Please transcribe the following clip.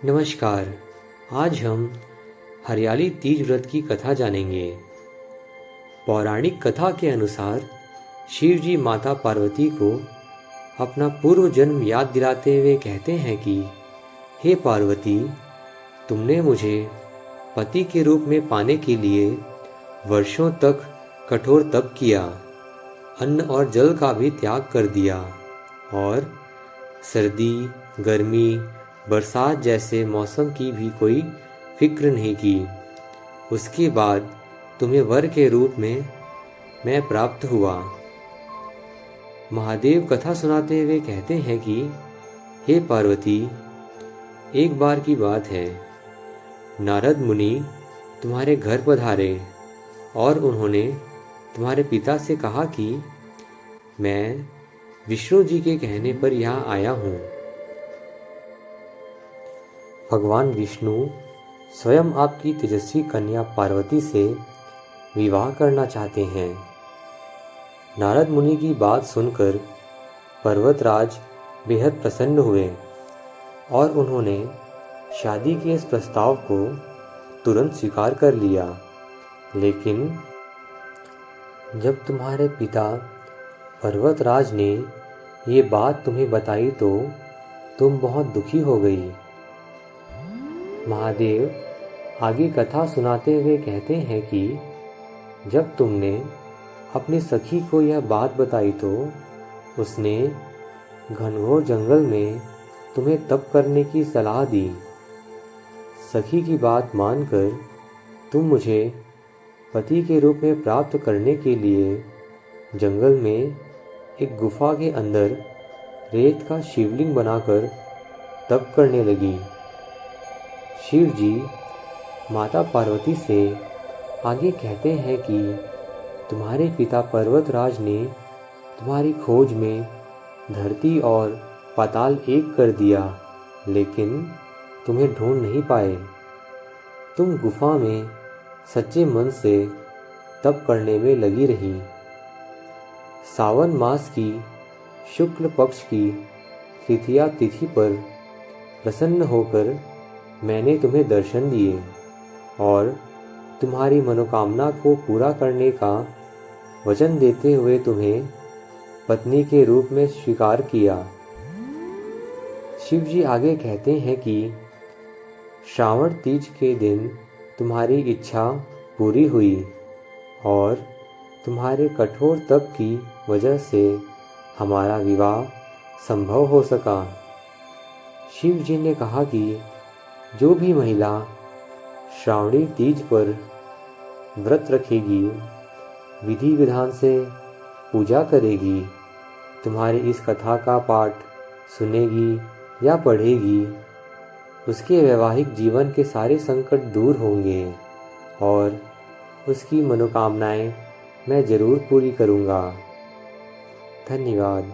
नमस्कार। आज हम हरियाली तीज व्रत की कथा जानेंगे। पौराणिक कथा के अनुसार शिव जी माता पार्वती को अपना पूर्व जन्म याद दिलाते हुए कहते हैं कि हे पार्वती, तुमने मुझे पति के रूप में पाने के लिए वर्षों तक कठोर तप किया, अन्न और जल का भी त्याग कर दिया और सर्दी, गर्मी, बरसात जैसे मौसम की भी कोई फिक्र नहीं की। उसके बाद तुम्हें वर के रूप में मैं प्राप्त हुआ। महादेव कथा सुनाते हुए कहते हैं कि हे पार्वती, एक बार की बात है, नारद मुनि तुम्हारे घर पधारे और उन्होंने तुम्हारे पिता से कहा कि मैं विष्णु जी के कहने पर यहाँ आया हूँ। भगवान विष्णु स्वयं आपकी तेजस्वी कन्या पार्वती से विवाह करना चाहते हैं। नारद मुनि की बात सुनकर पर्वतराज बेहद प्रसन्न हुए और उन्होंने शादी के इस प्रस्ताव को तुरंत स्वीकार कर लिया। लेकिन जब तुम्हारे पिता पर्वतराज ने ये बात तुम्हें बताई तो तुम बहुत दुखी हो गई। महादेव आगे कथा सुनाते हुए कहते हैं कि जब तुमने अपनी सखी को यह बात बताई तो उसने घनघोर जंगल में तुम्हें तप करने की सलाह दी। सखी की बात मानकर तुम मुझे पति के रूप में प्राप्त करने के लिए जंगल में एक गुफा के अंदर रेत का शिवलिंग बनाकर तप करने लगी। शिव जी माता पार्वती से आगे कहते हैं कि तुम्हारे पिता पर्वतराज ने तुम्हारी खोज में धरती और पाताल एक कर दिया, लेकिन तुम्हें ढूंढ नहीं पाए। तुम गुफा में सच्चे मन से तप करने में लगी रही। सावन मास की शुक्ल पक्ष की तृतीया तिथि पर प्रसन्न होकर मैंने तुम्हें दर्शन दिए और तुम्हारी मनोकामना को पूरा करने का वचन देते हुए तुम्हें पत्नी के रूप में स्वीकार किया। शिव जी आगे कहते हैं कि श्रावण तीज के दिन तुम्हारी इच्छा पूरी हुई और तुम्हारे कठोर तप की वजह से हमारा विवाह संभव हो सका। शिव जी ने कहा कि जो भी महिला श्रावणी तीज पर व्रत रखेगी, विधि विधान से पूजा करेगी, तुम्हारी इस कथा का पाठ सुनेगी या पढ़ेगी, उसके वैवाहिक जीवन के सारे संकट दूर होंगे और उसकी मनोकामनाएं मैं ज़रूर पूरी करूँगा। धन्यवाद।